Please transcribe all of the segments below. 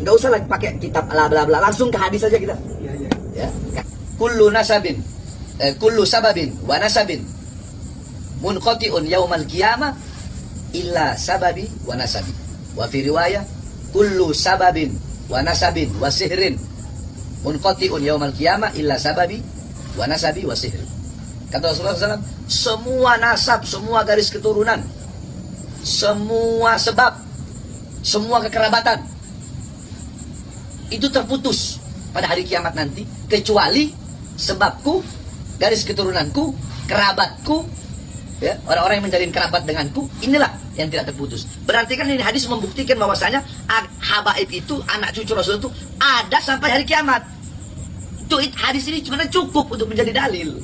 Nggak usah lagi pakai kitab bla bla bla, langsung ke hadis aja kita. Ya. Kullu nasabin, kullu sababin wa nasabin munqati'un yaumal qiyamah illa sababi wa nasabi. Wa fi riwayah kullu sababin wa nasabin wa sihrin munqati'un yaumal qiyamah illa sababi wa nasabi wa sihrin. Kata Rasulullah SAW, semua nasab, semua garis keturunan, semua sebab, semua kekerabatan itu terputus pada hari kiamat nanti, kecuali sebabku, garis keturunanku, kerabatku, ya, orang-orang yang menjalin kerabat denganku, inilah yang tidak terputus. Berarti kan ini hadis membuktikan bahwasanya habaib itu, anak cucu Rasul itu ada sampai hari kiamat. Itu hadis ini sebenarnya cukup untuk menjadi dalil.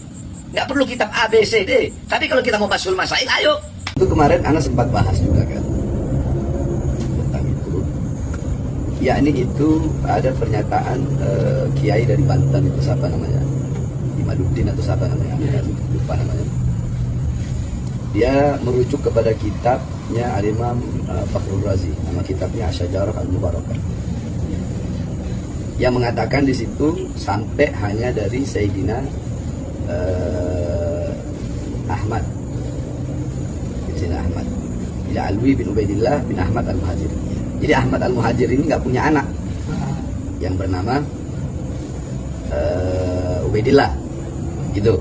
Nggak perlu kitab A, B, C, D. Tapi kalau kita mau basul masail, ayo. Itu kemarin Ana sempat bahas juga kan tentang itu. Yakni itu ada pernyataan kiai dari Banten, itu siapa namanya, Imaduddin atau siapa namanya, lupa namanya. Dia merujuk kepada kitabnya Al-Imam Fakhrul Razi, nama kitabnya Asy-Syajarah Al-Mubarakah, yang mengatakan di situ sampai hanya dari Sayyidina Ahmad, Sayyidina Ahmad, Ila Alwi bin Ubaidillah bin Ahmad Al-Muhajir. Jadi Ahmad Al-Muhajir ini nggak punya anak yang bernama Ubaidillah, gitu.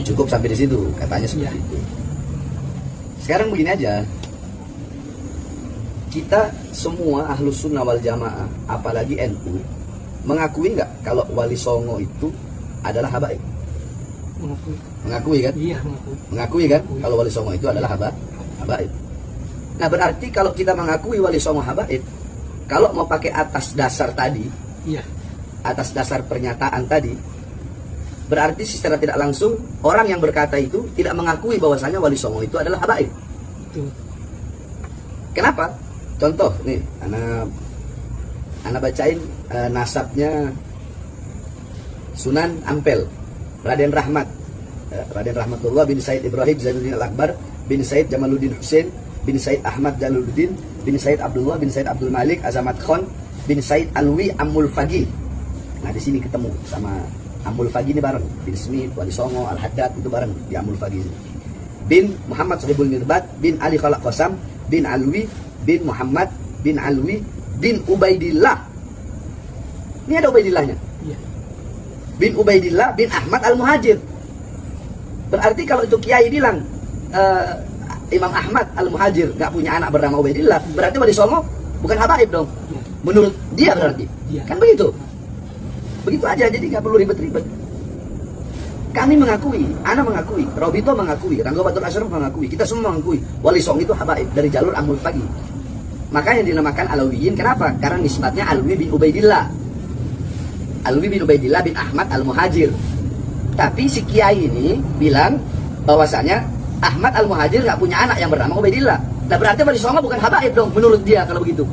Cukup sampai di situ, katanya seperti itu. Sekarang begini aja, kita semua Ahlus Sunnah wal Jamaah, apalagi NU, mengakui nggak kalau Wali Songo itu adalah habaib? Mengakui kan? Iya, mengakui kan? Kalau Wali Songo itu adalah habaib. Nah, berarti kalau kita mengakui Wali Songo habaib, kalau mau pakai atas dasar tadi, atas dasar pernyataan tadi, berarti secara tidak langsung orang yang berkata itu tidak mengakui bahwasanya Wali Songo itu adalah habaib. Kenapa? Contoh nih, anak bacain nasabnya Sunan Ampel, Raden Rahmat, Raden Rahmatullah bin Said Ibrahim Zainuddin Al-Akbar bin Said Jamaluddin Hussein bin Said Ahmad Jaluddin bin Said Abdullah bin Said Abdul Malik Azamat Khan bin Said Alwi Amul Fagi. Nah, di sini ketemu sama Amul Fagi ini bareng, bin Smith, Wali Songo, Al-Haddad itu bareng di Amul Fagi. Bin Muhammad Sahibul Mirbat bin Ali Khalaq Qasam bin Alwi bin Muhammad bin Alwi bin Ubaidillah. Ini ada Ubaidillahnya. Bin Ubaidillah bin Ahmad Al-Muhajir. Berarti kalau itu kiai bilang Imam Ahmad Al-Muhajir nggak punya anak bernama Ubaidillah, berarti Wali Songo bukan habaib dong. Menurut dia berarti. Kan begitu. Begitu aja, jadi nggak perlu ribet-ribet. Kami mengakui, Ana mengakui, Robito mengakui, Rangga Batur Asyraf mengakui, kita semua mengakui Wali Songo itu habaib dari jalur Amul Fagi. Makanya dinamakan Alawiyin. Kenapa? Karena nisbatnya Alwi bin Ubaidillah, Alwi bin Ubaidillah bin Ahmad Al-Muhajir. Tapi si kiai ini bilang bahwasanya Ahmad Al-Muhajir nggak punya anak yang bernama Ubaidillah. Nah, berarti Wali Songo bukan habaib dong menurut dia kalau begitu.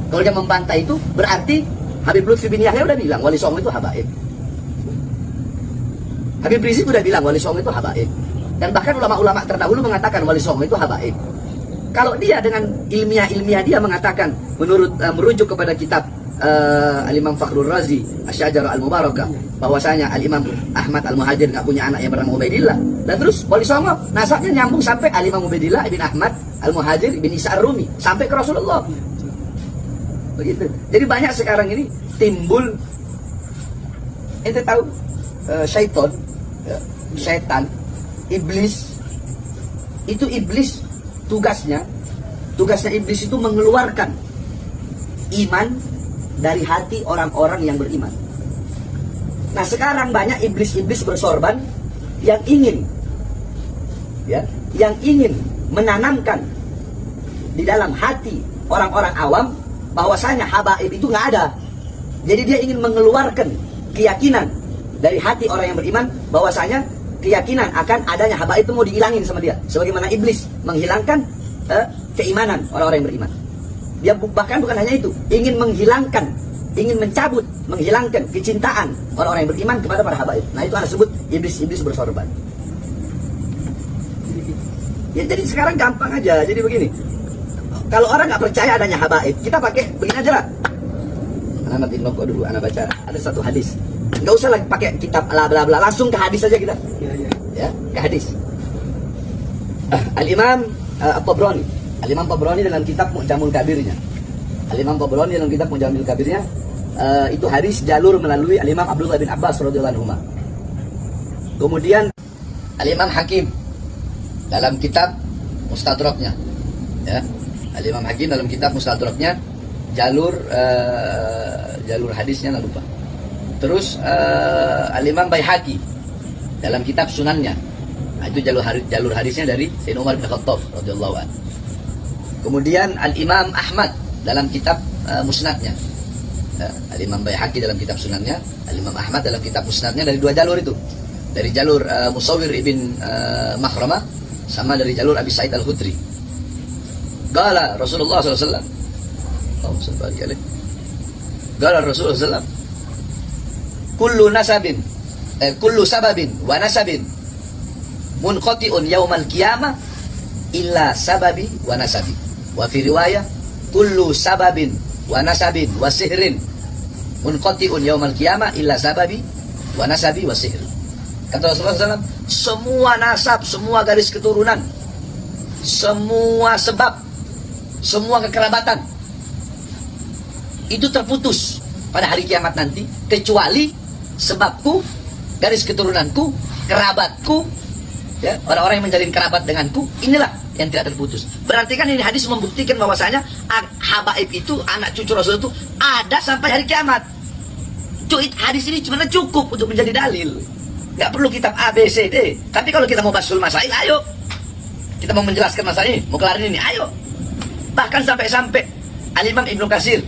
Kalau dia membantah itu, berarti Habib Lutfi bin Yahya udah bilang Wali Songo itu habaib. Habib Rizik udah bilang Wali Songo itu habaib. Dan bahkan ulama-ulama terdahulu mengatakan Wali Songo itu habaib. Kalau dia dengan ilmiah dia mengatakan menurut merujuk kepada kitab Al-Imam Fakhrul Razi Asy-Syajarah Al-Mubarakah, bahwasanya Al-Imam Ahmad Al-Muhajir nggak punya anak yang bernama Ubaidillah. Dan terus Wali Songo nasabnya nyambung sampai Al-Imam Ubaidillah ibn Ahmad Al-Muhajir ibn Isa Ar-Rumi sampai ke Rasulullah. Begitu. Jadi banyak sekarang ini timbul, ente tahu syaitan, setan, iblis. Itu iblis tugasnya iblis itu mengeluarkan iman dari hati orang-orang yang beriman. Nah, sekarang banyak iblis-iblis bersorban yang ingin menanamkan di dalam hati orang-orang awam bahwasanya habaib itu nggak ada. Jadi dia ingin mengeluarkan keyakinan dari hati orang yang beriman bahwasanya keyakinan akan adanya habaib itu mau dihilangin sama dia. Sebagaimana iblis menghilangkan keimanan orang-orang yang beriman. Dia bahkan bukan hanya itu, ingin menghilangkan, ingin mencabut, menghilangkan kecintaan orang-orang yang beriman kepada para habaib. Nah, itu ada sebut iblis-iblis bersorban. Ya, jadi sekarang gampang aja. Jadi begini, kalau orang nggak percaya adanya habaib, kita pakai begini aja lah. Muhammad bin Rokok dulu anak baca. Ada satu hadis. Enggak usah lagi pakai kitab bla bla bla, langsung ke hadis aja kita. Ya, ke hadis. Al-Imam At-Tabrani. Al-Imam Tabrani dalam kitab Mu'jamul Kabirnya. Al-Imam Tabrani dalam kitab Mu'jamul Kabirnya itu hadis jalur melalui Al-Imam Abdullah bin Abbas radhiyallahu anhu. Kemudian Al-Imam Hakim dalam kitab Mustadraknya. Ya. Al-Imam Hakim dalam kitab Mustadraknya jalur hadisnya nggak lupa. Terus Al-Imam Baihaqi dalam kitab Sunannya. Nah, itu jalur hadisnya dari Sayyidina Umar bin Khattab radhiyallahu anhu. Kemudian Al-Imam Ahmad dalam kitab Musnadnya. Al-Imam Baihaqi dalam kitab Sunannya, Al-Imam Ahmad dalam kitab Musnadnya dari dua jalur itu. Dari jalur Musawwir ibn Makhramah sama dari jalur Abi Sa'id Al-Khudri. Qala Rasulullah sallallahu alaihi wasallam. Qala Rasulullah sallallahu alaihi wasallam. Kullu sababin wa nasabin munqati'un yaumal qiyamah illa sababi wa nasabi. Wa fi riwayah kullu sababin wa nasabin wa sihrin munqati'un yaumal qiyamah illa sababi wa nasabi wa sihrin. Kata Rasulullah SAW, semua nasab, semua garis keturunan, semua sebab, semua kekerabatan itu terputus pada hari kiamat nanti, kecuali sebabku, garis keturunanku, kerabatku, ya, orang-orang yang menjalin kerabat denganku, inilah yang tidak terputus. Berarti kan ini hadis membuktikan bahwasanya habaib itu, anak cucu Rasul itu ada sampai hari kiamat. Hadis ini cuma cukup untuk menjadi dalil. Nggak perlu kitab A, B, C, D. Tapi kalau kita mau basul masail, ayo. Kita mau menjelaskan masalah ini, mau kelarin ini, ayo. Bahkan sampai-sampai Al-Imam Ibnu Katsir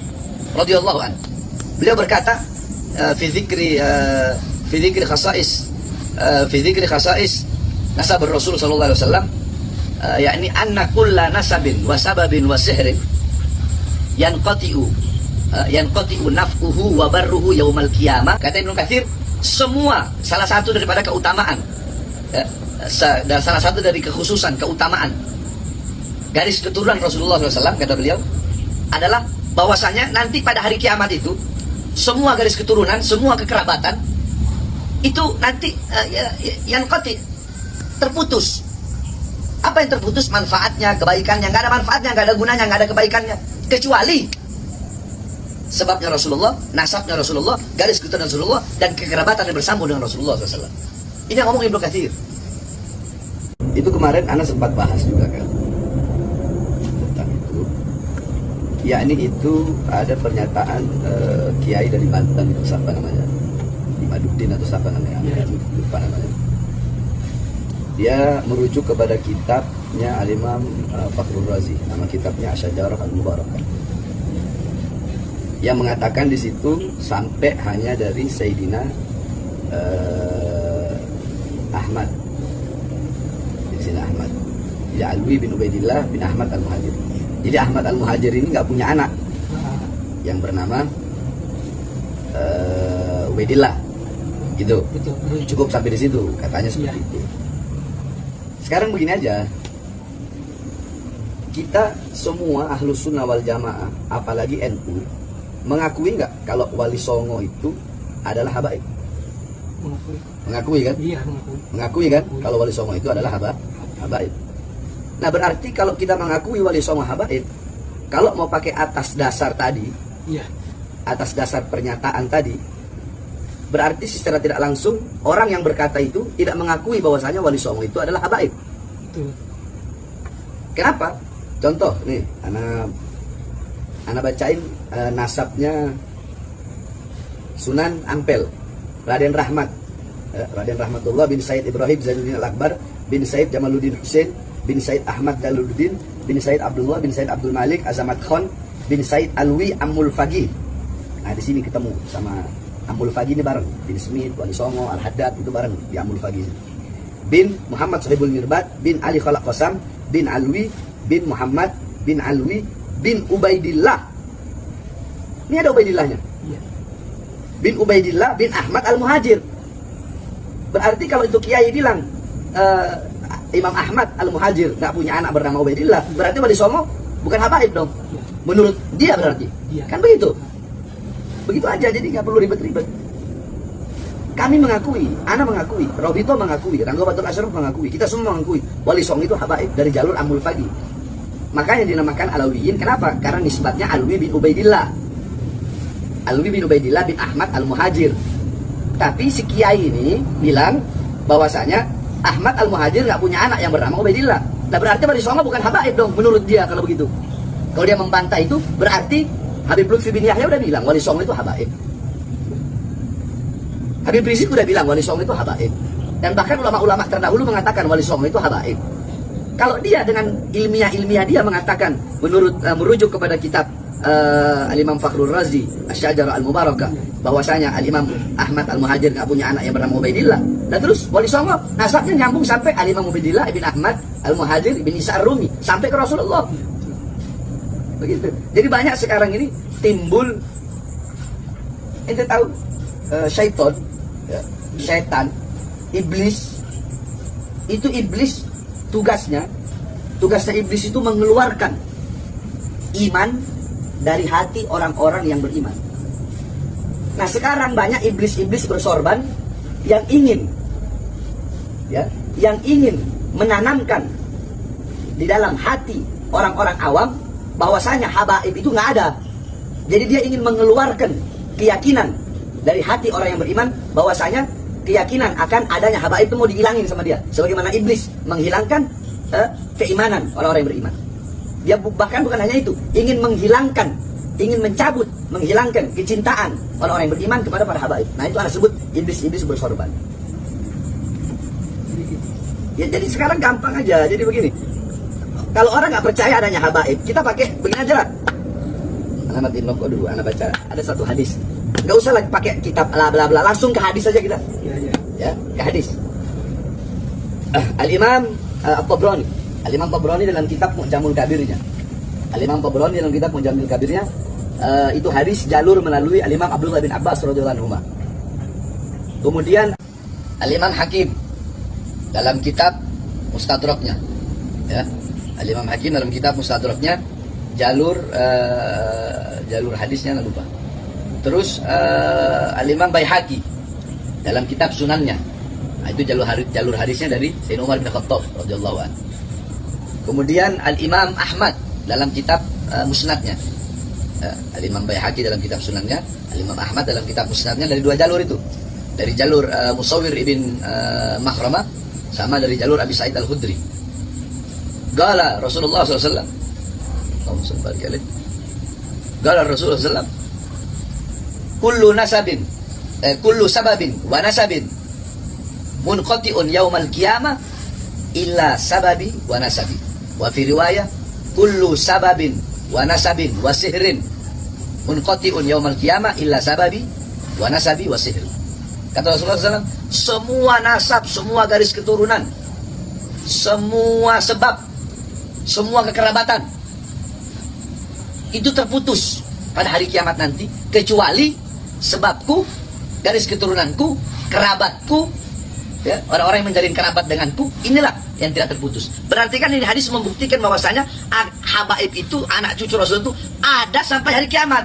radhiyallahu anhu, beliau berkata fi dzikri khasais nasab Rasul sallallahu alaihi wasallam, yakni anna kulla nasabin wa sababin wa sihrin yanqati'u naf'uhu wa barruhu yaumal qiyamah. Kata Ibnu Katsir, semua salah satu daripada keutamaan, dan salah satu dari kekhususan keutamaan garis keturunan Rasulullah SAW, kata beliau, adalah bahwasanya nanti pada hari kiamat itu semua garis keturunan, semua kekerabatan itu nanti yang terputus. Apa yang terputus? Manfaatnya, kebaikannya. Nggak ada manfaatnya, nggak ada gunanya, nggak ada kebaikannya, kecuali sebabnya Rasulullah, nasabnya Rasulullah, garis keturunan Rasulullah, dan kekerabatan yang bersambung dengan Rasulullah SAW. Ini yang ngomong Ibnu Katsir. Itu kemarin Ana sempat bahas juga kan tentang itu. Yakni itu ada pernyataan kiai dari Banten, itu siapa namanya, Imaduddin atau siapa namanya, lupa namanya. Dia merujuk kepada kitabnya Al-Imam Fakhrul Razi, nama kitabnya Asy-Syajarah Al-Mubarakah, yang mengatakan di situ sampai hanya dari Sayyidina Ahmad, Sayyidina Ahmad, ya Alwi bin Ubaidillah bin Ahmad Al-Muhajir. Jadi Ahmad Al-Muhajir ini nggak punya anak yang bernama Ubaidillah, gitu. Cukup sampai di situ, katanya seperti itu. Sekarang begini aja, kita semua Ahlus Sunnah wal Jamaah, apalagi NU, mengakui nggak kalau Wali Songo itu adalah habaib? Mengakui kan? Iya, mengakui kan? Kalau Wali Songo itu adalah habaib. Nah, berarti kalau kita mengakui Wali Songo habaib, kalau mau pakai atas dasar tadi, atas dasar pernyataan tadi, berarti secara tidak langsung orang yang berkata itu tidak mengakui bahwasanya Wali Songo itu adalah habaib. Kenapa? Contoh nih, Ana bacain nasabnya Sunan Ampel, Raden Rahmat, Raden Rahmatullah bin Said Ibrahim Zainuddin Al-Akbar bin Said Jamaluddin Hussein bin Said Ahmad Jaluddin bin Said Abdullah bin Said Abdul Malik Azamat Khan bin Said Alwi Amul Fagih. Nah, di sini ketemu sama Amul Fagih ini bareng, bin Smith, Wali Songo, Al-Haddad itu bareng di Amul Fagih. Bin Muhammad Sohibul Mirbat bin Ali Khalaq Qasam bin Alwi bin Muhammad bin Alwi bin Ubaidillah. Ini ada Ubaidillahnya. Bin Ubaidillah bin Ahmad Al-Muhajir. Berarti kalau itu kiai bilang Imam Ahmad Al-Muhajir nggak punya anak bernama Ubaidillah, berarti Wali Songo bukan habaib dong. Menurut dia berarti. Kan begitu. Begitu Itu aja, jadi nggak perlu ribet-ribet. Kami mengakui, Ana mengakui, Robito mengakui, Rangga Batul Asyraf mengakui, kita semua mengakui Wali Songo itu habaib dari jalur Amul Fagi. Makanya dinamakan Alawiyin. Kenapa? Karena nisbatnya Alwi bin Ubaidillah. Alwi bin Ubaidillah bin Ahmad Al-Muhajir. Tapi si kiai ini bilang bahwasanya Ahmad Al-Muhajir nggak punya anak yang bernama Ubaidillah. Nah berarti Wali Songo bukan habaib dong menurut dia kalau begitu. Kalau dia membantah itu berarti Habib Lutfi bin Yahya udah bilang Wali Songo itu habaib. Habib Rizik udah bilang Wali Songo itu habaib. Dan bahkan ulama-ulama terdahulu mengatakan Wali Songo itu habaib. Kalau dia dengan ilmiah dia mengatakan menurut merujuk kepada kitab Al-Imam Fakhrul Razi Asy-Syajarah Al-Mubarakah bahwasanya Al-Imam Ahmad Al-Muhajir nggak punya anak yang bernama Ubaidillah. Dan terus Wali Songo nasabnya nyambung sampai Al-Imam Ubaidillah ibn Ahmad Al-Muhajir ibn Isa Ar-Rumi sampai ke Rasulullah. Begitu. Jadi banyak sekarang ini timbul, ente tahu syaitan, syaitan, iblis. Itu iblis tugasnya iblis itu mengeluarkan iman dari hati orang-orang yang beriman. Nah sekarang banyak iblis-iblis bersorban yang ingin menanamkan di dalam hati orang-orang awam bahwasanya habaib itu nggak ada. Jadi dia ingin mengeluarkan keyakinan dari hati orang yang beriman bahwasanya keyakinan akan adanya habaib itu mau dihilangin sama dia. Sebagaimana iblis menghilangkan keimanan orang-orang yang beriman. Dia bahkan bukan hanya itu, ingin menghilangkan, ingin mencabut, menghilangkan kecintaan orang-orang yang beriman kepada para habaib. Nah itu ada sebut iblis-iblis bersorban. Ya jadi sekarang gampang aja. Jadi begini, kalau orang nggak percaya adanya habaib, kita pakai begini aja lah. Anak matiin rokok dulu, anak baca. Ada satu hadis. Nggak usah lagi pakai kitab bla bla bla, langsung ke hadis aja kita. Ya, ke hadis. Al-Imam At-Tabrani. Al-Imam Tabrani dalam kitab Mu'jamul Kabirnya. Al-Imam Tabrani dalam kitab Mu'jamul Kabirnya itu hadis jalur melalui Al-Imam Abdullah bin Abbas radhiyallahu anhu. Kemudian Al-Imam Hakim dalam kitab Mustadraknya. Ya. Al-Imam Hakim dalam kitab Mustadraknya jalur hadisnya lupa. Terus Al-Imam Baihaqi dalam kitab Sunannya. Nah, itu jalur hadisnya dari Sayyidina Umar bin Khattab radhiyallahu anhu. Kemudian Al-Imam Ahmad dalam kitab Musnadnya. Al-Imam Baihaqi dalam kitab Sunannya, Al-Imam Ahmad dalam kitab Musnadnya dari dua jalur itu. Dari jalur Musawwir ibn Makhramah sama dari jalur Abi Sa'id Al-Khudri. Qala Rasulullah SAW. Qala Rasulullah SAW. Kullu sababin wa nasabin munqati'un yaumal qiyamah illa sababi wa nasabi. Wa fi riwayah kullu sababin wa nasabin wa sihrin munqati'un yaumal qiyamah illa sababi wa nasabi wa sihrin. Kata Rasulullah SAW, semua nasab, semua garis keturunan, semua sebab, semua kekerabatan itu terputus pada hari kiamat nanti, kecuali sebabku, garis keturunanku, kerabatku, ya, orang-orang yang menjalin kerabat denganku, inilah yang tidak terputus. Berarti kan ini hadis membuktikan bahwasanya habaib itu, anak cucu Rasul itu ada sampai hari kiamat.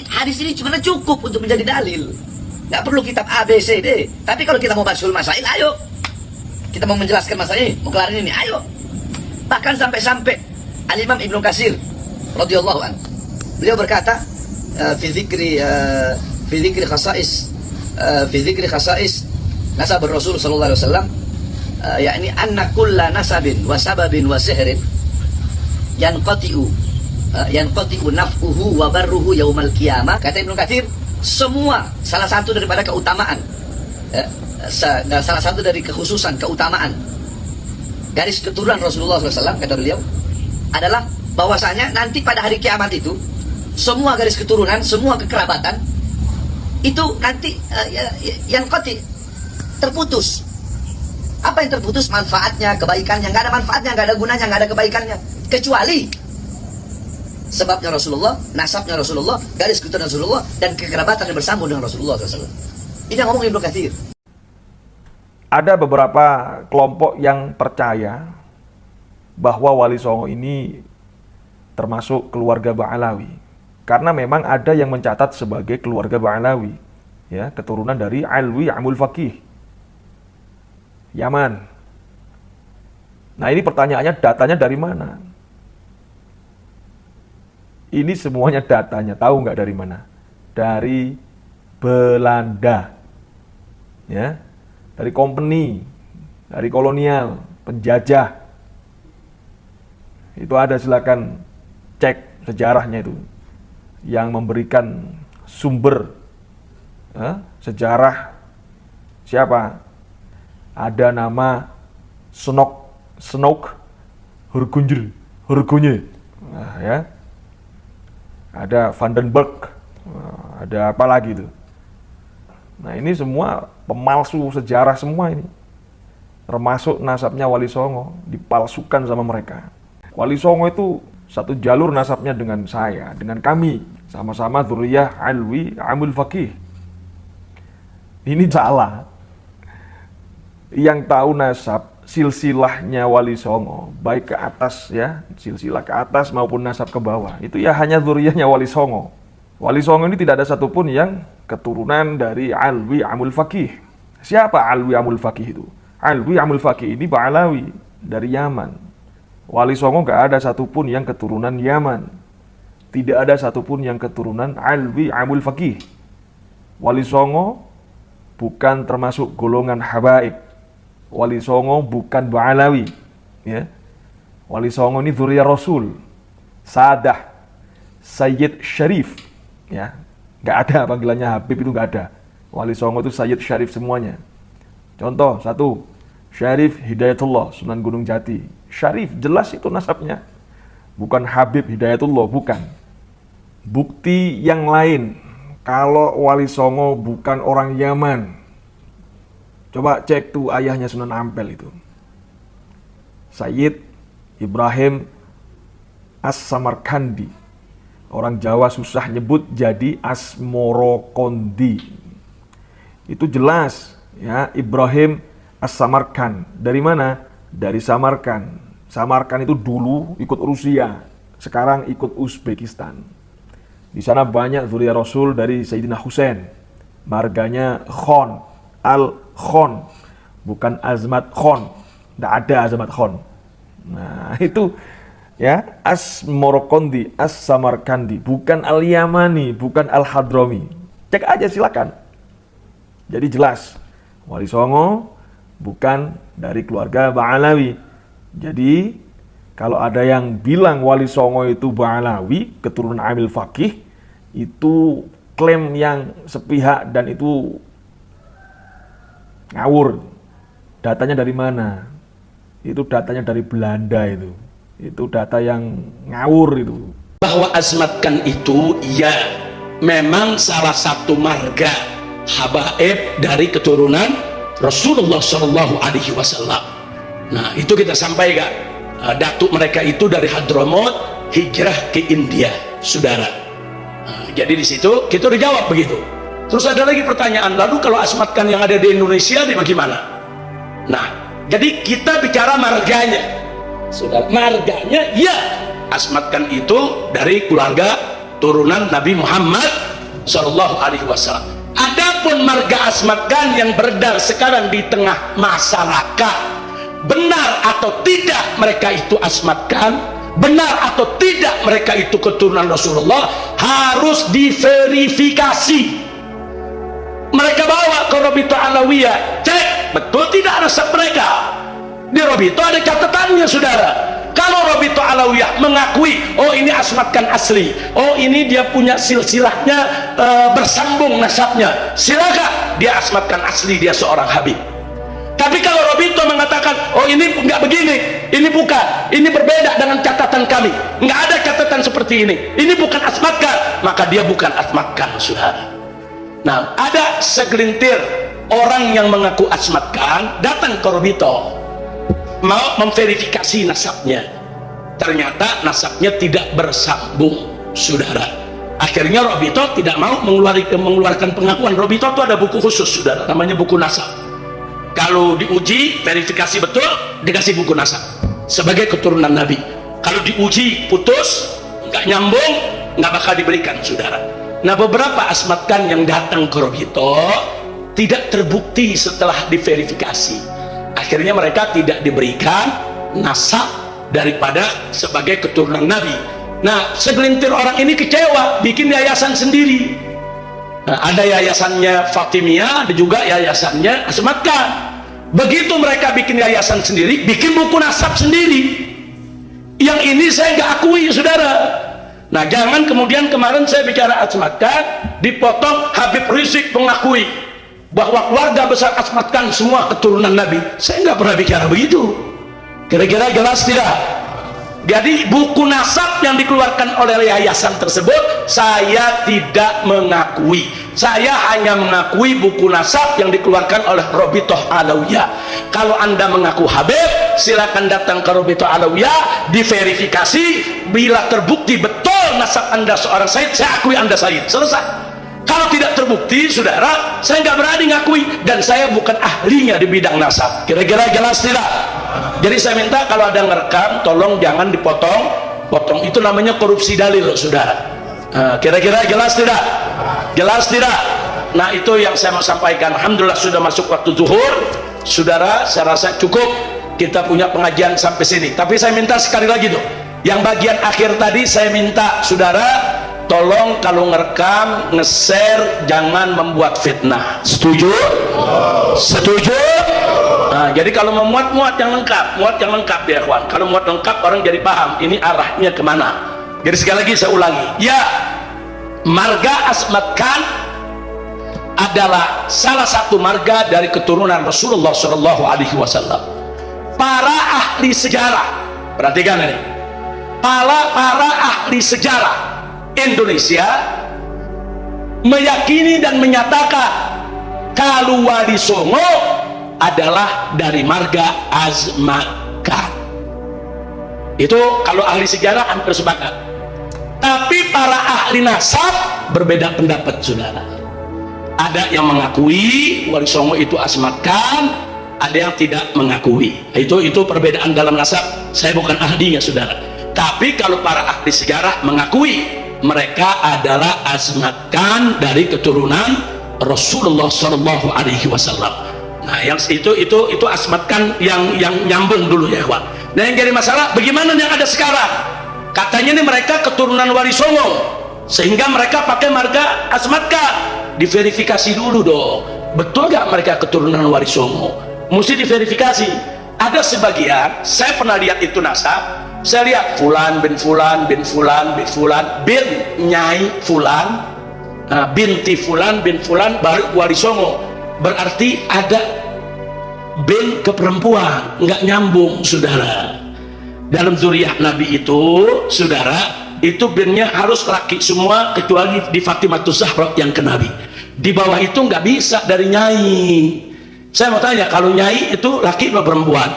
Hadis ini sebenarnya cukup untuk menjadi dalil. Nggak perlu kitab A, B, C, D. Tapi kalau kita mau basul masail, ayo. Kita mau menjelaskan masalah ini, mau kelarin ini, ayo. Bahkan sampai-sampai Al-Imam Ibnu Katsir radhiyallahu anhu, beliau berkata fi dzikri khasais nasab Rasul sallallahu alaihi wasallam, yakni anna kulla nasabin wa sababin wa sihrin yanqati'u naf'uhu wa barruhu yaumal qiyamah. Kata Ibnu Katsir, semua salah satu daripada keutamaan, salah satu dari kekhususan keutamaan garis keturunan Rasulullah SAW, kata beliau, adalah bahwasanya nanti pada hari kiamat itu semua garis keturunan, semua kekerabatan itu nanti yang terputus. Apa yang terputus? Manfaatnya, kebaikannya. Nggak ada manfaatnya, nggak ada gunanya, nggak ada kebaikannya, kecuali sebabnya Rasulullah, nasabnya Rasulullah, garis keturunan Rasulullah, dan kekerabatan yang bersambung dengan Rasulullah SAW. Ini yang ngomong Ibnu Katsir. Ada beberapa kelompok yang percaya bahwa Wali Songo ini termasuk keluarga Ba'alawi. Karena memang ada yang mencatat sebagai keluarga Ba'alawi, ya, keturunan dari Alwi Amul Faqih, Yaman. Nah, ini pertanyaannya, datanya dari mana? Ini semuanya datanya, tahu nggak dari mana? Dari Belanda, ya, dari company, dari kolonial, penjajah. Itu ada, silakan cek sejarahnya itu. Yang memberikan sumber sejarah siapa? Ada nama Snoek Hurgonje, nah, ya. Ada Vandenberg, ada apa lagi itu? Nah, ini semua pemalsu sejarah semua ini. Termasuk nasabnya Wali Songo dipalsukan sama mereka. Wali Songo itu satu jalur nasabnya dengan saya, dengan kami, sama-sama dzurriyyah Alwi Amul Faqih. Ini salah. Yang tahu nasab silsilahnya Wali Songo, baik ke atas, ya, silsilah ke atas maupun nasab ke bawah, itu ya hanya dzurriyyahnya Wali Songo. Wali Songo ini tidak ada satupun yang keturunan dari Alwi Amul Faqih. Siapa Alwi Amul Faqih itu? Alwi Amul Faqih ini Ba'alawi dari Yaman. Wali Songo nggak ada satupun yang keturunan Yaman. Tidak ada satupun yang keturunan Alwi Amul Faqih. Wali Songo bukan termasuk golongan habaib. Wali Songo bukan Ba'alawi, ya. Wali Songo ini dzurriyyah Rasul, Sadah, Sayyid Syarif, ya. Nggak ada panggilannya Habib, itu nggak ada. Wali Songo itu Sayyid Syarif semuanya. Contoh satu, Syarif Hidayatullah, Sunan Gunung Jati. Syarif, jelas itu nasabnya. Bukan Habib Hidayatullah, bukan. Bukti yang lain, kalau Wali Songo bukan orang Yaman. Coba cek tuh ayahnya Sunan Ampel itu. Sayyid Ibrahim As-Samarkandi. Orang Jawa susah nyebut jadi Asmorokondi. Itu jelas, ya, Ibrahim As-Samarkand. Dari mana? Dari Samarkand. Samarkand itu dulu ikut Rusia, sekarang ikut Uzbekistan. Di sana banyak dzurriyyah Rasul dari Sayyidina Husain. Marganya Khon, Al-Khon, bukan Azmat Khon. Tidak ada Azmat Khon. Nah, itu, ya, Asmorokondi, As-Samarkandi, bukan Al-Yamani, bukan Al-Hadrami. Cek aja silakan. Jadi jelas, Wali Songo bukan dari keluarga Ba'alawi. Jadi kalau ada yang bilang Wali Songo itu Ba'alawi, keturunan Amil Faqih, itu klaim yang sepihak dan itu ngawur. Datanya dari mana? Itu datanya dari Belanda itu. Itu data yang ngawur itu. Bahwa azmatkan itu, ya, memang salah satu marga habaib dari keturunan Rasulullah Shallallahu Alaihi Wasallam. Nah, itu kita sampaikan. Datuk mereka itu dari Hadramaut hijrah ke India, saudara. Nah, jadi di situ kita udah jawab begitu. Terus ada lagi pertanyaan, lalu kalau asmatkan yang ada di Indonesia, di bagaimana? Nah, jadi kita bicara marganya, saudara. Marganya, ya, asmatkan itu dari keluarga turunan Nabi Muhammad Shallallahu Alaihi Wasallam. Adapun marga asmatkan yang beredar sekarang di tengah masyarakat, benar atau tidak mereka itu asmatkan, benar atau tidak mereka itu keturunan Rasulullah, harus diverifikasi. Mereka bawa ke Rabithah Alawiyah, cek betul tidak nasab mereka. Di Rabithah ada catatannya, saudara. Kalau Rabithah Alawiyah mengakui, oh ini asmatkan asli, oh ini dia punya silsilahnya bersambung nasabnya, silakan dia asmatkan asli, dia seorang Habib. Tapi kalau Rabithah mengatakan, oh ini nggak begini, ini bukan, ini berbeda dengan catatan kami, nggak ada catatan seperti ini bukan asmatkan, maka dia bukan asmatkan, saudara. Nah, ada segelintir orang yang mengaku asmatkan datang ke Rabithah, mau memverifikasi nasabnya. Ternyata nasabnya tidak bersambung, saudara. Akhirnya Rabithah tidak mau mengeluarkan pengakuan. Rabithah itu ada buku khusus, saudara, namanya buku nasab. Kalau diuji, verifikasi betul, dikasih buku nasab sebagai keturunan Nabi. Kalau diuji putus, nggak nyambung, nggak bakal diberikan, saudara. Nah, beberapa asmatkan yang datang ke Robito tidak terbukti setelah diverifikasi. Akhirnya mereka tidak diberikan nasab daripada sebagai keturunan Nabi. Nah, segelintir orang ini kecewa, bikin yayasan sendiri. Nah, ada yayasannya Fatimiyah, ada juga yayasannya Asmatkan. Begitu mereka bikin yayasan sendiri, bikin buku nasab sendiri. Yang ini saya nggak akui, saudara. Nah, jangan kemudian kemarin saya bicara Asmatkan, dipotong Habib Rizik mengakui bahwa keluarga besar Asmatkan semua keturunan Nabi. Saya nggak pernah bicara begitu. Kira-kira jelas tidak? Jadi buku nasab yang dikeluarkan oleh yayasan tersebut saya tidak mengakui. Saya hanya mengakui buku nasab yang dikeluarkan oleh Robitoh Alawiyah. Kalau Anda mengaku Habib, silakan datang ke Robitoh Alawiyah, diverifikasi. Bila terbukti betul nasab Anda seorang Sayyid, saya akui Anda Sayyid. Selesai. Kalau tidak terbukti, saudara, saya nggak berani ngakui, dan saya bukan ahlinya di bidang nasab. Kira-kira jelas tidak? Jadi saya minta kalau ada ngerekam, tolong jangan dipotong. Potong itu namanya korupsi dalil, saudara. Kira-kira jelas tidak? Jelas tidak? Nah, itu yang saya mau sampaikan. Alhamdulillah sudah masuk waktu zuhur, saudara. Saya rasa cukup kita punya pengajian sampai sini. Tapi saya minta sekali lagi tuh, yang bagian akhir tadi saya minta saudara, tolong kalau ngerekam, nge-share, jangan membuat fitnah. Setuju? Setuju? Nah, jadi kalau memuat yang lengkap, muat yang lengkap ya kawan. Kalau muat lengkap orang jadi paham ini arahnya kemana. Jadi sekali lagi saya ulangi, ya, marga Asmatkan adalah salah satu marga dari keturunan Rasulullah SAW. Para ahli sejarah, perhatikan ini, para ahli sejarah Indonesia meyakini dan menyatakan kalau Wali Songo adalah dari marga Asmatkan. Itu kalau ahli sejarah hampir sepakat. Tapi para ahli nasab berbeda pendapat, saudara. Ada yang mengakui Wali Songo itu Asmatkan, ada yang tidak mengakui. Itu perbedaan dalam nasab. Saya bukan ahlinya, saudara. Tapi kalau para ahli sejarah mengakui mereka adalah Asmatkan dari keturunan Rasulullah SAW. Nah, yang itu Asmatkan yang nyambung dulu ya, kawan. Nah, yang jadi masalah bagaimana yang ada sekarang? Katanya nih mereka keturunan Wali Songo, sehingga mereka pakai marga Asmatkan. Diverifikasi dulu dong, betul gak mereka keturunan Wali Songo? Mesti diverifikasi. Ada sebagian, saya pernah lihat itu nasab, saya lihat Fulan bin Fulan bin Fulan bin Fulan bin Nyai Fulan, binti Fulan bin Fulan baru Wali Songo. Berarti ada bin ke perempuan, nggak nyambung, saudara. Dalam zuriyah Nabi itu, saudara, itu binnya harus laki semua kecuali di Fatimatus Zahra yang ke Nabi. Di bawah itu nggak bisa dari Nyai. Saya mau tanya, kalau Nyai itu laki atau perempuan?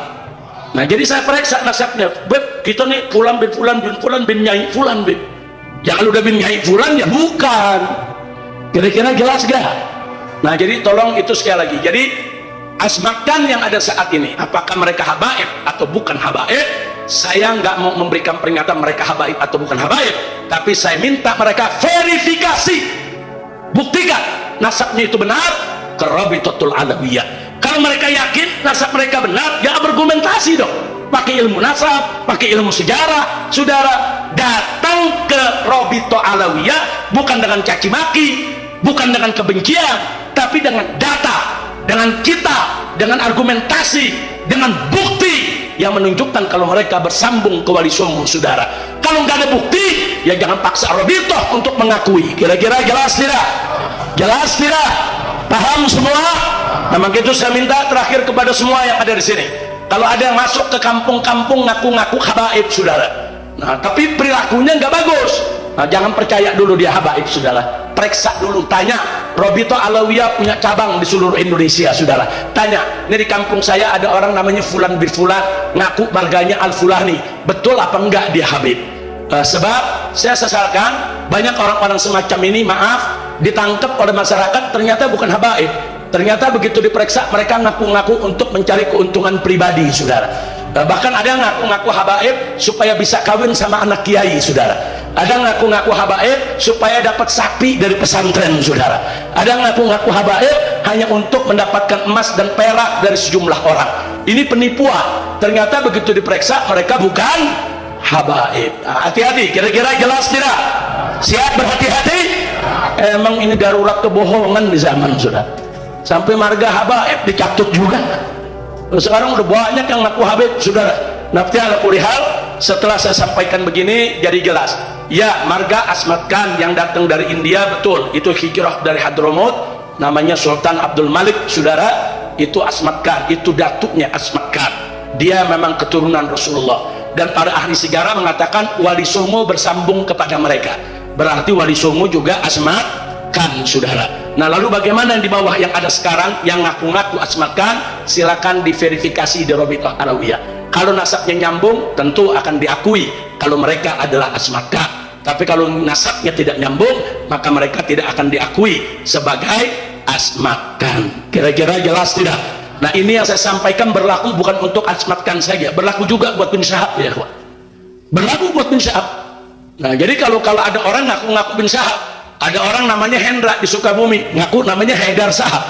Nah, jadi saya periksa nasabnya. Beb, kita nih Fulan bin Fulan bin Fulan bin Nyai Fulan bin. Ya kalau udah bin Nyai Fulan ya bukan. Kira-kira jelas gak? Nah, jadi tolong itu sekali lagi. Jadi Asmatkan yang ada saat ini, apakah mereka habaib atau bukan habaib? Saya nggak mau memberikan peringatan mereka habaib atau bukan habaib, tapi saya minta mereka verifikasi, buktikan nasabnya itu benar ke Rabitatul Alawiyah. Kalau mereka yakin nasab mereka benar, ya argumentasi dong, pakai ilmu nasab, pakai ilmu sejarah. Saudara datang ke Rabitatul Alawiyah bukan dengan caci maki, bukan dengan kebencian, tapi dengan data, dengan kitab, dengan argumentasi, dengan bukti yang menunjukkan kalau mereka bersambung ke Wali Songo, saudara. Kalau nggak ada bukti, ya jangan paksa Robitoh untuk mengakui. Kira-kira jelas tidak? Jelas tidak? Paham semua? Nah, maka itu saya minta terakhir kepada semua yang ada di sini. Kalau ada yang masuk ke kampung-kampung ngaku-ngaku habaib, saudara. Nah, tapi perilakunya nggak bagus. Nah, jangan percaya dulu dia habaib, saudara. Periksa dulu, tanya. Rabitatul Alawiyah punya cabang di seluruh Indonesia, saudara. Tanya, ini di kampung saya ada orang namanya Fulan bin Fulan, ngaku marganya Al-Fulani. Betul apa enggak dia habib? Sebab saya sesalkan banyak orang-orang semacam ini, maaf, ditangkap oleh masyarakat ternyata bukan habaib. Ternyata begitu diperiksa mereka ngaku-ngaku untuk mencari keuntungan pribadi, saudara. Bahkan ada ngaku-ngaku habaib supaya bisa kawin sama anak kiai, saudara. Ada ngaku-ngaku habaib supaya dapat sapi dari pesantren, saudara. Ada ngaku-ngaku habaib hanya untuk mendapatkan emas dan perak dari sejumlah orang. Ini penipuan. Ternyata begitu diperiksa mereka bukan habaib. Hati-hati, kira-kira jelas tidak? Siap berhati-hati? Emang ini darurat kebohongan di zaman, saudara. Sampai marga habaib dicatut juga. Sekarang udah banyak yang ngaku habib, saudara. Nafti ala kulihal, setelah saya sampaikan begini jadi jelas. Ya, marga Asmat Khan yang datang dari India, betul, itu hijrah dari Hadramaut, namanya Sultan Abdul Malik, saudara. Itu Asmat Khan, itu datuknya Asmat Khan. Dia memang keturunan Rasulullah, dan para ahli sejarah mengatakan Wali Songo bersambung kepada mereka, berarti Wali Songo juga Asmat Khan, saudara. Nah, lalu bagaimana yang di bawah yang ada sekarang yang ngaku-ngaku Asmat Khan? Silakan diverifikasi di Rabithah Alawiyah. Kalau nasabnya nyambung, tentu akan diakui kalau mereka adalah Asmat Khan. Tapi kalau nasabnya tidak nyambung, maka mereka tidak akan diakui sebagai Asmat Khan. Kira-kira jelas tidak? Nah, ini yang saya sampaikan berlaku bukan untuk Asmat Khan saja, berlaku juga buat bin Syahab, ya kawan. Berlaku buat bin Syahab. Nah, jadi kalau ada orang ngaku-ngaku bin Syahab, ada orang namanya Hendra di Sukabumi ngaku namanya Haidar Sahab.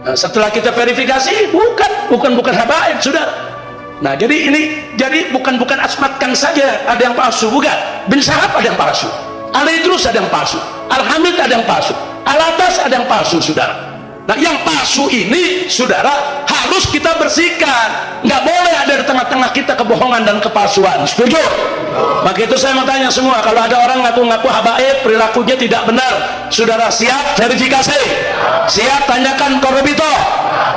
Nah, setelah kita verifikasi bukan habaib, saudara. Nah, jadi bukan Asmat Khan saja ada yang palsu, bukan. Bin Sahab ada yang palsu, Al Idrus ada yang palsu, Al Hamid ada yang palsu, Al Atas ada yang palsu, saudara. Nah, yang palsu ini, saudara, harus kita bersihkan. Nggak boleh ada di tengah-tengah kita kebohongan dan kepalsuan. Setuju? Maka itu saya mau tanya semua, kalau ada orang ngaku-ngaku habaib, perilakunya tidak benar, saudara siap verifikasi? Siap tanyakan ke Rabithah.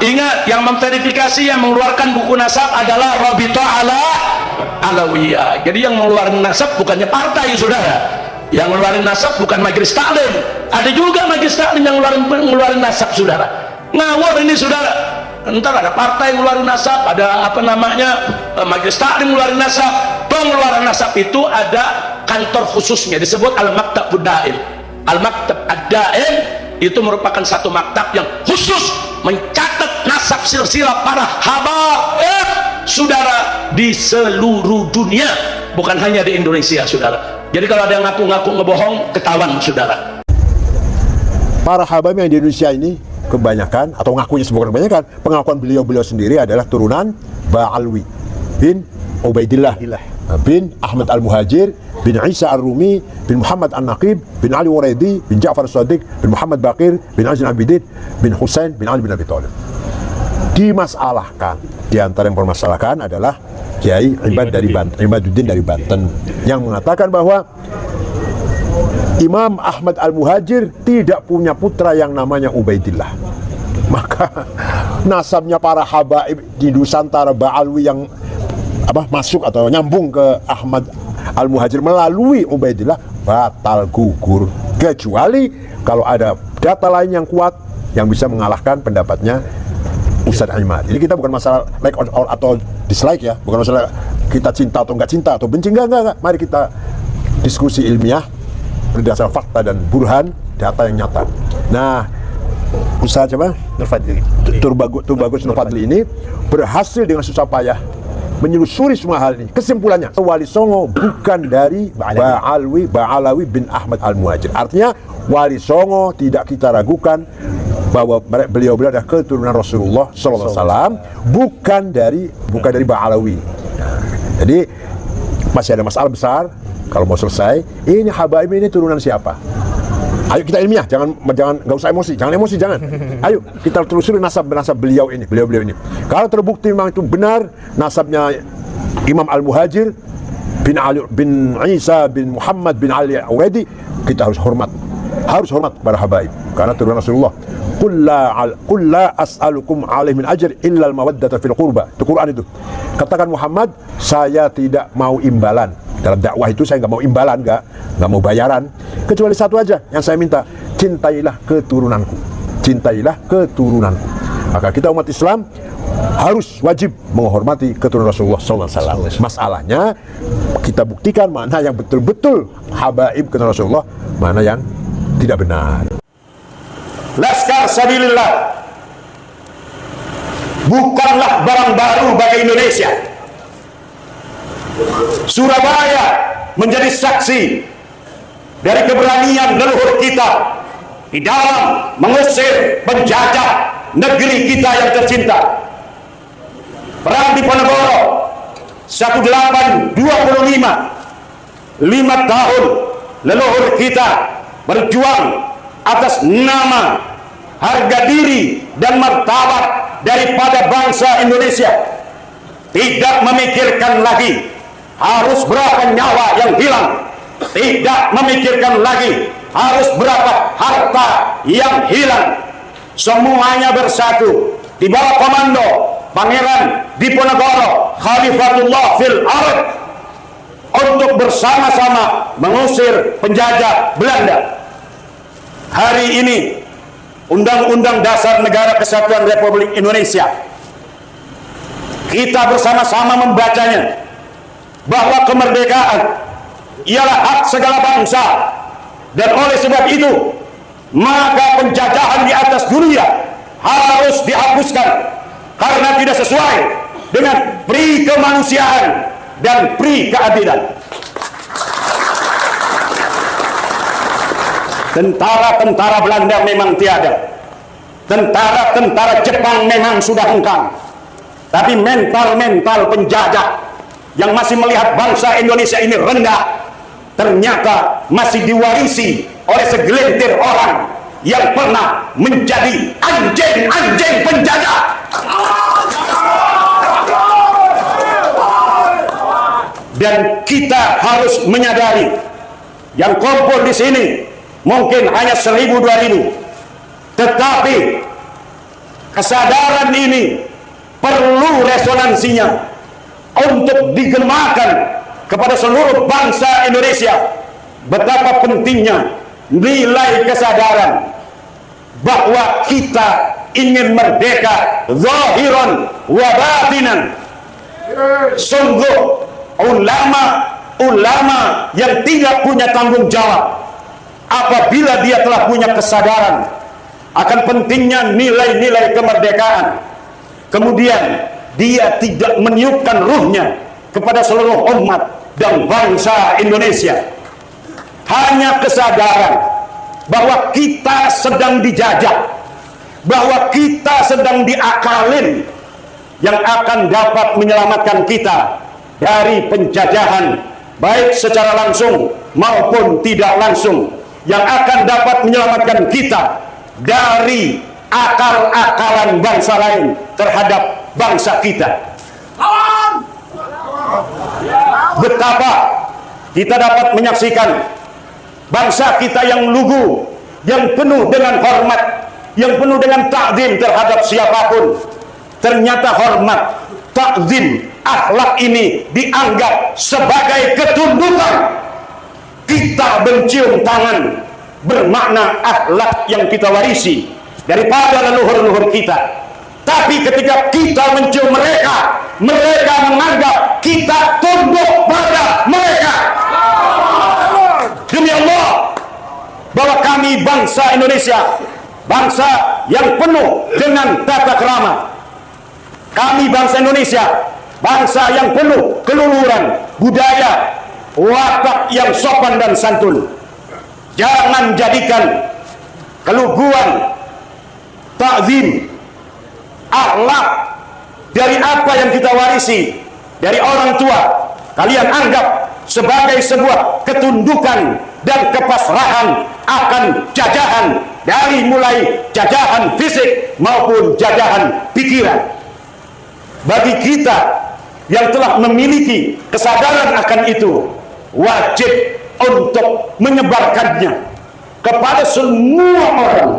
Ingat, yang memverifikasi, yang mengeluarkan buku nasab adalah Rabithah Alawiyah. Jadi yang mengeluarkan nasab bukannya partai, saudara. Yang ngeluarin nasab bukan majelis taklim. Ada juga majelis taklim yang ngeluarin nasab, saudara. Ngawur ini, saudara. Entar ada partai yang ngeluarin nasab, ada majelis taklim ngeluarin nasab. Pengeluaran nasab itu ada kantor khususnya, disebut Al-Maktab Ad-Daim. Al-Maktab Ad-Daim itu merupakan satu maktab yang khusus mencatat nasab silsilah para habaib, saudara, di seluruh dunia, bukan hanya di Indonesia, saudara. Jadi kalau ada yang ngaku-ngaku ngebohong, ketahuan, saudara. Para habaib yang di Indonesia ini kebanyakan, atau ngakunya bukan kebanyakan, pengakuan beliau sendiri adalah turunan Ba'alwi bin Ubaidillah bin Ahmad Al-Muhajir bin Isa Ar-Rumi bin Muhammad An-Naqib bin Ali Waraidi bin Ja'far As-Sadiq bin Muhammad Baqir bin Azin Abidin bin Husain bin Ali bin Abi Thalib. Dimasalahkan, di antara yang permasalahkan adalah Kiai Ibaduddin dari Banten yang mengatakan bahwa Imam Ahmad Al-Muhajir tidak punya putra yang namanya Ubaidillah. Maka nasabnya para habaib di Nusantara Ba'alwi yang masuk atau nyambung ke Ahmad Al-Muhajir melalui Ubaidillah batal gugur, kecuali kalau ada data lain yang kuat yang bisa mengalahkan pendapatnya Ustadz Ahmad. Jadi kita bukan masalah like atau dislike ya, bukan masalah kita cinta atau nggak cinta atau benci, enggak. Mari kita diskusi ilmiah berdasarkan fakta dan burhan, data yang nyata. Nah, Ustadz Turbagus Nurfadli ini berhasil dengan susah payah menyelusuri semua hal ini. Kesimpulannya, Wali Songo bukan dari Ba'alawi bin Ahmad Al-Muhajir. Artinya Wali Songo tidak kita ragukan bahwa beliau adalah keturunan Rasulullah SAW, bukan dari Ba'alawi. Jadi masih ada masalah besar. Kalau mau selesai, ini habaib ini turunan siapa? Ayo kita ilmiah, nggak usah emosi, jangan. Ayo kita telusuri nasab beliau ini. Kalau terbukti memang itu benar nasabnya Imam Al-Muhajir bin Ali bin Isa bin Muhammad bin Ali Al-Uredi, kita harus hormat pada habaib karena turunan Rasulullah. Qul la as'alukum alaihi min ajr illa al-mawaddata fil qurba. Itu Quran itu. Katakan Muhammad, saya tidak mau imbalan. Dalam dakwah itu saya nggak mau imbalan, nggak mau bayaran, kecuali satu aja yang saya minta, cintailah keturunanku. Maka kita umat Islam harus wajib menghormati keturunan Rasulullah SAW. Masalahnya kita buktikan mana yang betul-betul habaib keturunan Rasulullah, mana yang tidak benar. Laskar Sabilillah bukanlah barang baru bagi Indonesia. Surabaya menjadi saksi dari keberanian leluhur kita di dalam mengusir penjajah negeri kita yang tercinta. Perang Diponegoro 1825, 5 tahun leluhur kita berjuang atas nama, harga diri dan martabat daripada bangsa Indonesia, tidak memikirkan lagi harus berapa nyawa yang hilang, tidak memikirkan lagi harus berapa harta yang hilang. Semuanya bersatu di bawah komando Pangeran Diponegoro Khalifatullah fil Ard untuk bersama-sama mengusir penjajah Belanda. Hari ini Undang-Undang Dasar Negara Kesatuan Republik Indonesia, kita bersama-sama membacanya, bahwa kemerdekaan ialah hak segala bangsa, dan oleh sebab itu maka penjajahan di atas dunia harus dihapuskan karena tidak sesuai dengan pri kemanusiaan dan pri keadilan. Tentara-tentara Belanda memang tiada, tentara-tentara Jepang memang sudah hengkang, tapi mental-mental penjajah yang masih melihat bangsa Indonesia ini rendah ternyata masih diwarisi oleh segelintir orang yang pernah menjadi anjing-anjing penjajah. Dan kita harus menyadari, yang kumpul di sini mungkin hanya 1000-2000, tetapi kesadaran ini perlu resonansinya untuk digemakan kepada seluruh bangsa Indonesia. Betapa pentingnya nilai kesadaran bahwa kita ingin merdeka zahiran wa batinan. Sungguh ulama yang tidak punya tanggung jawab apabila dia telah punya kesadaran akan pentingnya nilai-nilai kemerdekaan, kemudian dia tidak meniupkan ruhnya kepada seluruh umat dan bangsa Indonesia. Hanya kesadaran bahwa kita sedang dijajah, bahwa kita sedang diakalin, yang akan dapat menyelamatkan kita dari penjajahan, baik secara langsung maupun tidak langsung, yang akan dapat menyelamatkan kita dari akal-akalan bangsa lain terhadap bangsa kita. Betapa kita dapat menyaksikan bangsa kita yang lugu, yang penuh dengan hormat, yang penuh dengan takzim terhadap siapapun. Ternyata hormat, takzim, akhlak ini dianggap sebagai ketundukan. Kita mencium tangan bermakna akhlak yang kita warisi daripada leluhur-leluhur kita. Tapi ketika kita mencium mereka, mereka menganggap kita tunduk pada mereka. Demi Allah, bahwa kami bangsa Indonesia, bangsa yang penuh dengan tata krama. Kami bangsa Indonesia, bangsa yang penuh keluhuran, budaya, watak yang sopan dan santun. Jangan jadikan keluguan, takzim, akhlak dari apa yang kita warisi dari orang tua, kalian anggap sebagai sebuah ketundukan dan kepasrahan akan jajahan, dari mulai jajahan fisik maupun jajahan pikiran. Bagi kita yang telah memiliki kesadaran akan itu, wajib untuk menyebarkannya kepada semua orang,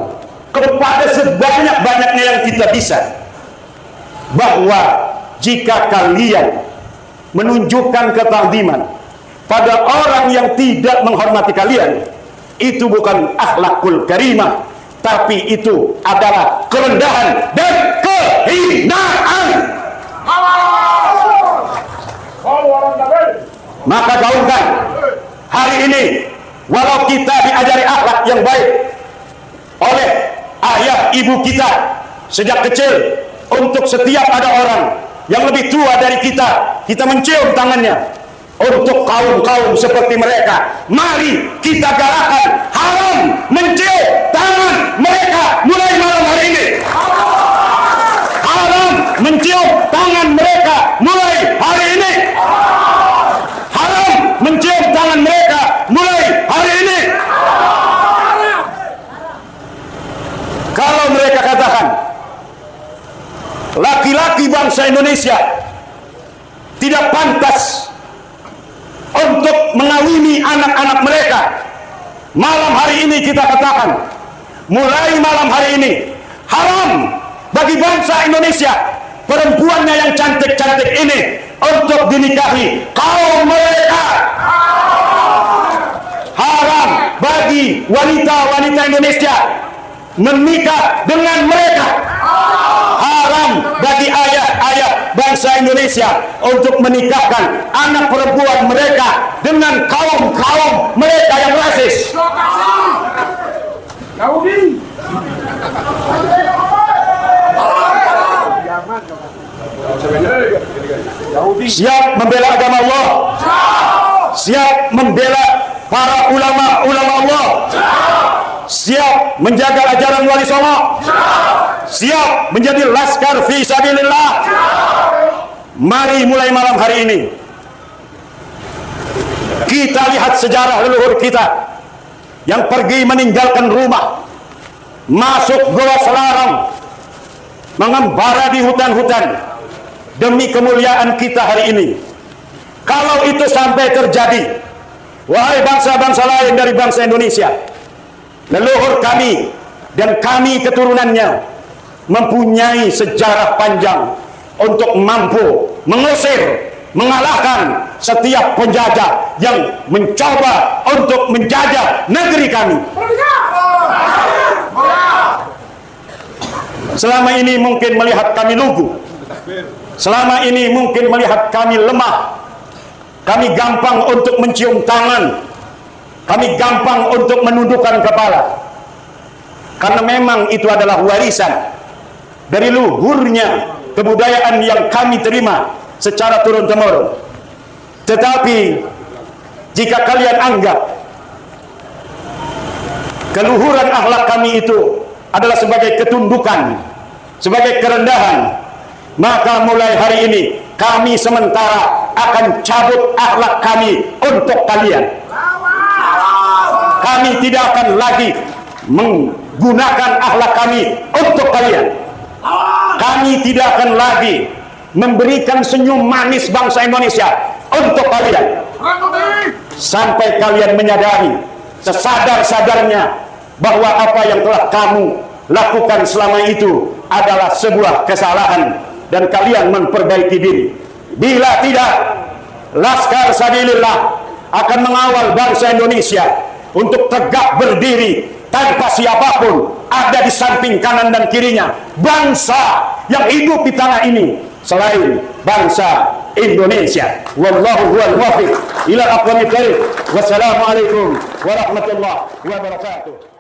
kepada sebanyak-banyaknya yang kita bisa, bahwa jika kalian menunjukkan ketakziman pada orang yang tidak menghormati kalian, itu bukan akhlakul karimah, tapi itu adalah kerendahan dan kehinaan. Maka gaungkan hari ini, walau kita diajari akhlak yang baik oleh ayah ibu kita sejak kecil, untuk setiap ada orang yang lebih tua dari kita mencium tangannya. Untuk kaum-kaum seperti mereka, mari kita galakan haram mencium tangan mereka mulai malam hari ini. Haram mencium tangan mereka mulai hari ini. Haram mencium tangan mereka mulai hari ini. Kalau mereka katakan laki-laki bangsa Indonesia tidak pantas untuk mengawini anak-anak mereka, malam hari ini kita katakan, mulai malam hari ini haram bagi bangsa Indonesia perempuannya yang cantik-cantik ini untuk dinikahi kaum mereka. Haram bagi wanita-wanita Indonesia menikah dengan mereka. Haram bagi ayah-ayah bangsa Indonesia untuk menikahkan anak perempuan mereka dengan kaum-kaum mereka yang rasis. Siap membela agama Allah, siap membela para ulama-ulama Allah, siap menjaga ajaran Wali Songo, siap menjadi laskar fi sabilillah. Mari mulai malam hari ini kita lihat sejarah leluhur kita yang pergi meninggalkan rumah, masuk goa selarang, mengembara di hutan-hutan demi kemuliaan kita hari ini. Kalau itu sampai terjadi, wahai bangsa-bangsa lain dari bangsa Indonesia, leluhur kami dan kami keturunannya mempunyai sejarah panjang untuk mampu mengusir, mengalahkan setiap penjajah yang mencoba untuk menjajah negeri kami. Selama ini mungkin melihat kami lugu, selama ini mungkin melihat kami lemah, kami gampang untuk mencium tangan, kami gampang untuk menundukkan kepala, karena memang itu adalah warisan dari luhurnya kebudayaan yang kami terima secara turun-temurun. Tetapi jika kalian anggap keluhuran akhlak kami itu adalah sebagai ketundukan, sebagai kerendahan, maka mulai hari ini kami sementara akan cabut akhlak kami untuk kalian. Kami tidak akan lagi menggunakan akhlak kami untuk kalian. Kami tidak akan lagi memberikan senyum manis bangsa Indonesia untuk kalian, sampai kalian menyadari sesadar-sadarnya bahwa apa yang telah kamu lakukan selama itu adalah sebuah kesalahan dan kalian memperbaiki diri. Bila tidak, Laskar Sabilillah akan mengawal bangsa Indonesia untuk tegak berdiri tanpa siapapun ada di samping kanan dan kirinya bangsa yang hidup di tanah ini selain bangsa Indonesia. Wallahu huwal muwaffiq ila aqwamit thariq. Wassalamualaikum warahmatullahi wabarakatuh.